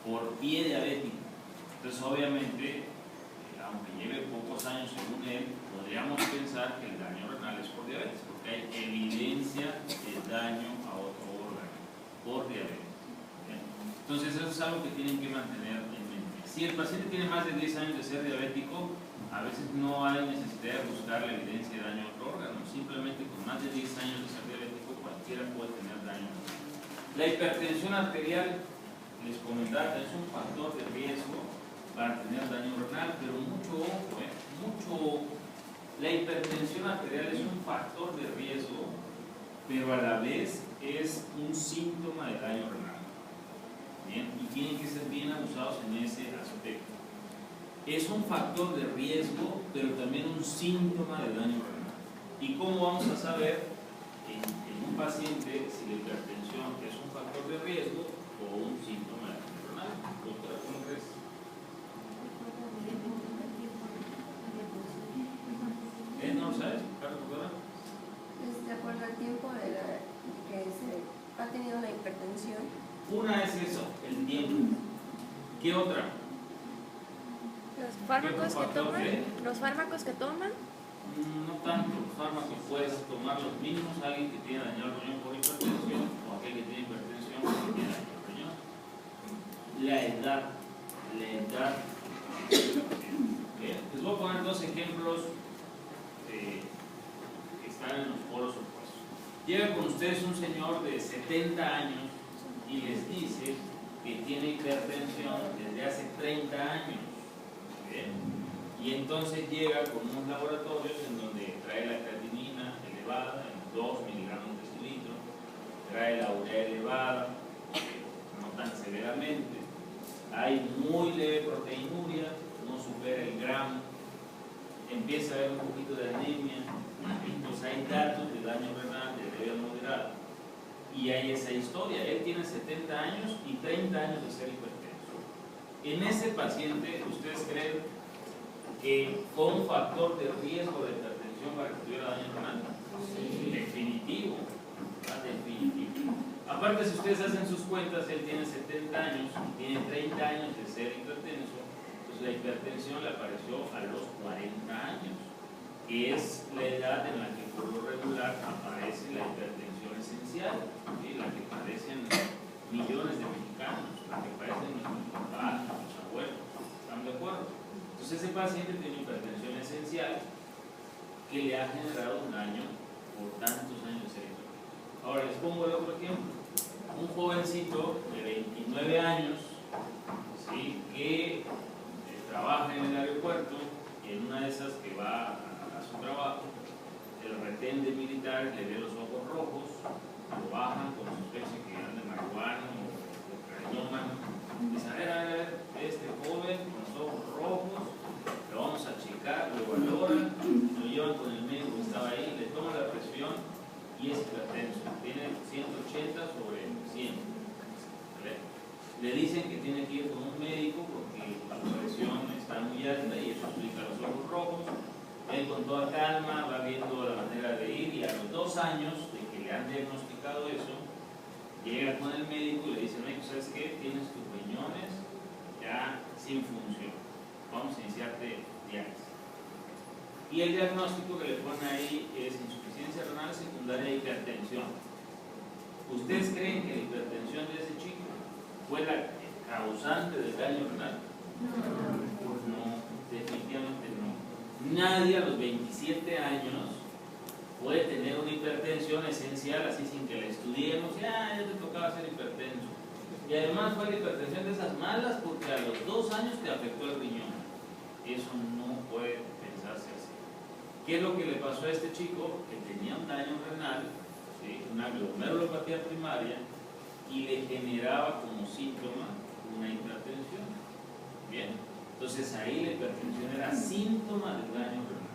por pie diabético. Entonces, obviamente, aunque lleve pocos años según él, podríamos pensar que el daño renal es por diabetes, porque hay evidencia de daño a otro órgano por diabetes. ¿Bien? Entonces, eso es algo que tienen que mantener en mente. Si el paciente tiene más de 10 años de ser diabético, a veces no hay necesidad de buscar la evidencia de daño a otro órgano. Simplemente con más de 10 años de ser diabético, cualquiera puede tener daño. La hipertensión arterial, les comentaba, es un factor de riesgo para tener daño renal, pero mucho ojo, mucho. La hipertensión arterial es un factor de riesgo, pero a la vez es un síntoma de daño renal. Bien, y tienen que ser bien abusados en ese aspecto. Es un factor de riesgo, pero también un síntoma de daño renal. ¿Y cómo vamos a saber en un paciente si la hipertensión es un factor de riesgo o un síntoma de daño renal? Doctora, ¿cómo crees? ¿No lo sabes, doctora? De acuerdo al tiempo que se ha tenido la hipertensión. Una es eso, el tiempo. ¿Qué otra? Los fármacos que toman. Los fármacos que toman. No tanto, los fármacos puedes tomar los mismos, alguien que tiene dañado el riñón por hipertensión o aquel que tiene hipertensión que tiene dañado el riñón. La edad. Bien, les voy a poner dos ejemplos que están en los polos opuestos. Llega con ustedes un señor de 70 años y les dice que tiene hipertensión desde hace 30 años. Bien. Y entonces llega con unos laboratorios en donde trae la creatinina elevada en 2 miligramos de decilitro, trae la urea elevada, no tan severamente, hay muy leve proteinuria, no supera el gramo, empieza a haber un poquito de anemia, entonces hay datos de daño renal de leve a moderado. Y hay esa historia, él tiene 70 años y 30 años de ser hipertenso. En ese paciente, ¿ustedes creen que fue un factor de riesgo de hipertensión para que tuviera daño renal? Sí. Definitivo, ¿verdad? Definitivo. Aparte, si ustedes hacen sus cuentas, él tiene 70 años y tiene 30 años de ser hipertenso, pues la hipertensión le apareció a los 40 años, que es la edad en la que por lo regular aparece la hipertensión esencial, ¿sí? La que padecen millones de mexicanos, la que padecen nuestros papás, nuestros abuelos. ¿Están de acuerdo? Entonces ese paciente tiene hipertensión esencial que le ha generado un daño por tantos años de ser hipertenso. Ahora les pongo el otro ejemplo. Un jovencito de 29 años, ¿sí? Que trabaja en el aeropuerto y en una de esas que va a su trabajo, el retén de militares le ve los ojos rojos, lo bajan con sospecha que anda de marihuana o cañómano. Dice, a ver, este joven con los ojos rojos, lo vamos a checar, lo valoran, lo llevan con el médico que estaba ahí, le toman la presión y es hipertenso, tiene 180 sobre 100. ¿Vale? Le dicen que tiene que ir con un médico porque la presión está muy alta y eso explica los ojos rojos. Él con toda calma va viendo la manera de ir y a los 2 años de que le han diagnosticado eso, llega con el médico y le dice, médico, ¿sabes qué? Tienes tus riñones ya sin función. Vamos a iniciarte diálisis. Y el diagnóstico que le ponen ahí es insuficiencia renal secundaria e hipertensión. ¿Ustedes creen que la hipertensión de ese chico fue la causante del daño renal? No, definitivamente no. Nadie a los 27 años puede tener una hipertensión esencial así sin que la estudiemos. Ya te tocaba ser hipertenso. Y además fue la hipertensión de esas malas porque a los 2 años te afectó el riñón. Eso no puede pensarse así. ¿Qué es lo que le pasó a este chico? Que tenía un daño renal, ¿sí? Una glomerulopatía primaria, y le generaba como síntoma una hipertensión. Bien, entonces ahí la hipertensión era síntoma del daño renal.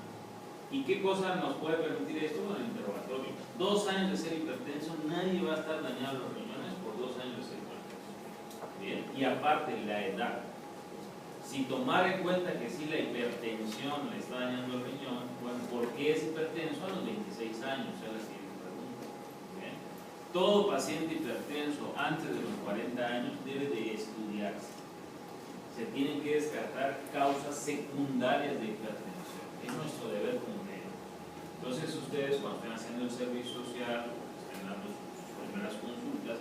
¿Y qué cosa nos puede permitir esto? Bueno, el interrogatorio. 2 años de ser hipertenso, nadie va a estar dañado los riñones por 2 años de ser hipertenso. Bien, y aparte la edad. Si tomar en cuenta que si la hipertensión le está dañando el riñón, bueno, ¿por qué es hipertenso a los 26 años? Es la siguiente pregunta. Bien. Todo paciente hipertenso antes de los 40 años debe de estudiarse. Se tienen que descartar causas secundarias de hipertensión. Es nuestro deber como médicos. Entonces ustedes cuando estén haciendo el servicio social, estén dando sus primeras consultas,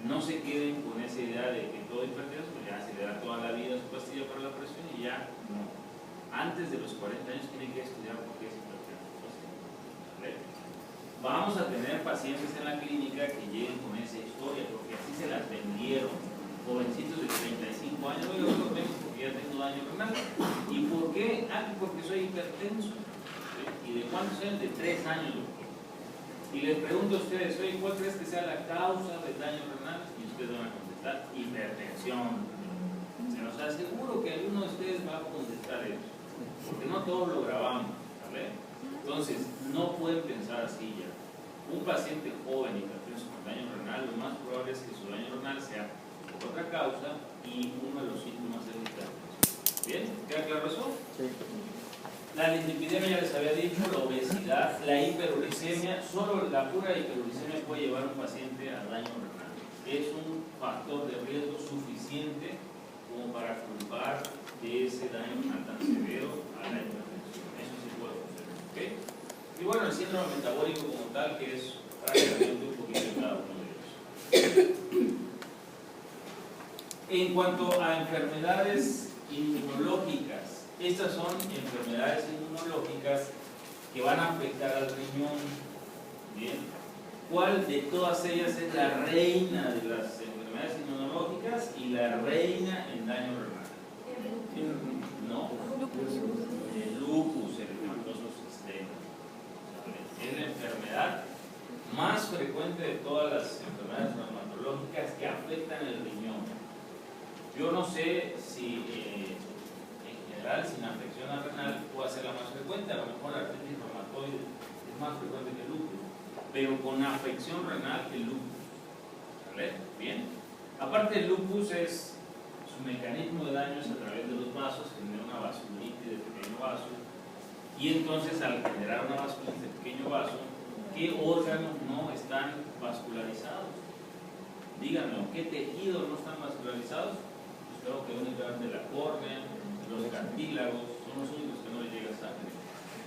no se queden con esa idea de que todo hipertenso, pues ya se le da toda la vida su pastilla para la presión y ya no. Antes de los 40 años tienen que estudiar por qué es hipertenso. ¿Vale? Vamos a tener pacientes en la clínica que lleguen con esa historia, porque así se las vendieron. Jovencitos de 35 años, yo los vengo porque ya tengo daño renal. ¿Y por qué? Ah, porque soy hipertenso. ¿Sí? ¿Y de cuántos años? De 3 años, doctor. Y les pregunto a ustedes, oye, ¿cuál crees que sea la causa del daño renal? Y ustedes van a contestar, hipertensión. Se nos aseguro que alguno de ustedes va a contestar eso, porque no todos lo grabamos, ¿vale? Entonces, no pueden pensar así ya. Un paciente joven hipertenso con daño renal, lo más probable es que su daño renal sea por otra causa y uno de los síntomas es hipertensión. ¿Bien? ¿Queda claro eso? Sí. La lipidemia ya les había dicho, la obesidad, la hiperuricemia. Solo la pura hiperuricemia puede llevar a un paciente a daño renal. Es un factor de riesgo suficiente como para culpar de ese daño renal tan severo a la hipertensión. Eso sí puede suceder. ¿Okay? Y bueno, el síndrome metabólico como tal, que es prácticamente un poquito de cada uno de ellos. En cuanto a enfermedades inmunológicas, estas son enfermedades inmunológicas que van a afectar al riñón. Bien. ¿Cuál de todas ellas es la reina de las enfermedades inmunológicas y la reina en daño renal? No. El lupus, eritematoso sistémico. Es la enfermedad más frecuente de todas las enfermedades reumatológicas que afectan el riñón. Yo no sé si en general sin afección renal puede ser la más frecuente, a lo mejor la artritis reumatoide es más frecuente que el lupus, pero con afección renal el lupus. ¿Vale? Bien. Aparte el lupus es su mecanismo de daño es a través de los vasos, genera una vasculitis de pequeño vaso, y entonces al generar una vasculitis de pequeño vaso, ¿qué órganos no están vascularizados? Díganme, ¿qué tejidos no están vascularizados? Creo que únicamente la córnea, los cartílagos son los únicos que no les llega sangre.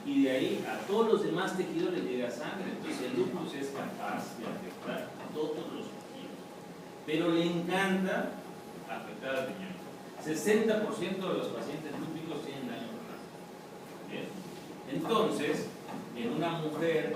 Y de ahí a todos los demás tejidos les llega sangre. Entonces el lupus es capaz de afectar a todos los tejidos. Pero le encanta afectar al riñón. 60% de los pacientes lúpicos tienen daño renal. ¿Bien? Entonces, en una mujer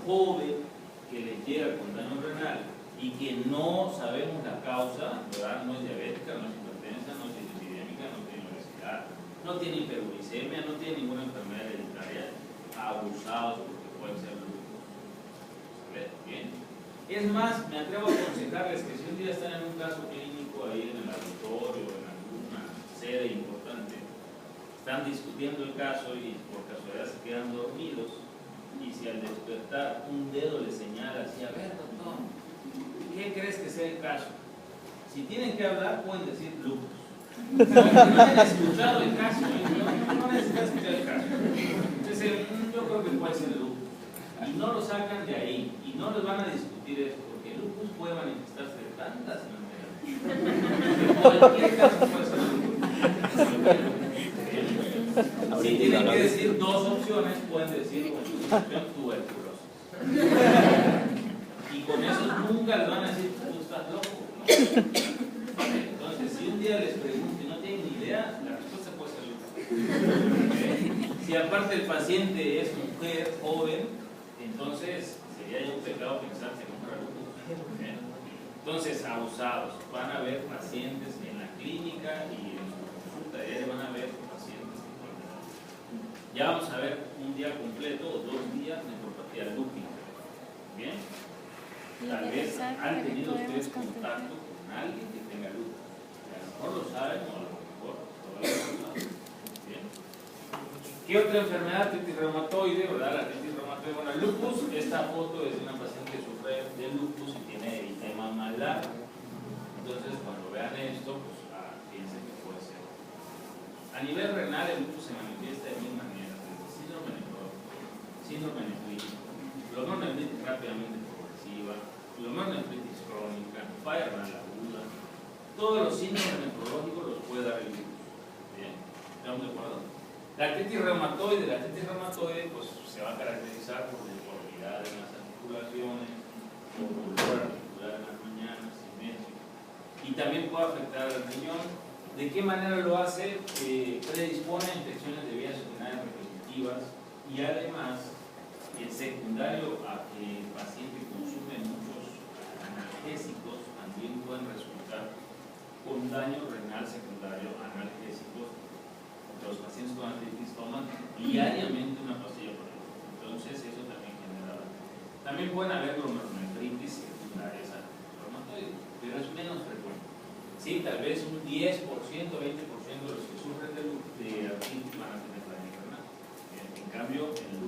joven que le llega con daño renal y que no sabemos la causa, ¿verdad? No es diabética, no es hipertensa, no es epidémica, no tiene obesidad, no tiene hiperuricemia, no tiene ninguna enfermedad hereditaria, abusados porque pueden ser lupus. ¿Sabes? Bien. Es más, me atrevo a aconsejarles que si un día están en un caso clínico ahí en el laboratorio, en alguna sede importante, están discutiendo el caso y por casualidad se quedan dormidos, y si al despertar un dedo les señala así, a ver doctor, ¿qué crees que sea el caso? Si tienen que hablar, pueden decir lupus. No han escuchado el caso, no necesitan escuchar el caso. Entonces, yo creo que puede ser lupus. Y no lo sacan de ahí, y no les van a discutir eso, porque el lupus puede manifestarse de tantas maneras. En cualquier caso puede ser lupus. Si tienen que decir dos opciones, pueden decir opción tuberculosis. Y con eso nunca les van a decir, tú estás loco, ¿no? Entonces, si un día les pregunto y no tienen ni idea, la respuesta puede ser lupus. Si aparte el paciente es mujer, joven, entonces sería ya un pecado pensar que no fuera lupus. Entonces, abusados. Van a ver pacientes en la clínica y en su consulta diaria van a ver pacientes que pueden. Ya vamos a ver un día completo o 2 días de nefropatía lúpica. ¿Bien? Tal vez han tenido ustedes contacto con alguien que tenga lupus. A lo mejor lo saben o a lo mejor todavía no lo saben. ¿Bien? ¿Qué otra enfermedad? Artritis reumatoide, ¿verdad? La artritis reumatoide, bueno, el lupus, esta foto es de una paciente que sufre de lupus y tiene eritema malar. Entonces, cuando vean esto, pues piensen que puede ser. A nivel renal, el lupus se manifiesta de mil maneras, desde síndrome nefrótico, síndrome nefrítico, glomerulonefritis rápidamente progresiva, glomerulonefritis crónica, falla renal aguda, todos los síndromes nefrológicos los puede dar el virus. Bien, ¿estamos de acuerdo? La artritis reumatoide pues, se va a caracterizar por deformidad en las articulaciones, por dolor articular en las mañanas, silencio, y también puede afectar al riñón. ¿De qué manera lo hace? Predispone a infecciones de vías urinarias repetitivas y además, en secundario a que el paciente consume muchos analgésicos, también pueden resultar con daño renal secundario a analgésicos. Los pacientes con artritis toman diariamente una pastilla por día. Entonces, eso también genera. También pueden haber glomerulonefritis secundarias a reumatoide, pero es menos frecuente. Sí, tal vez un 10%, 20% de los que sufren de artritis van a tener daño renal. En cambio, el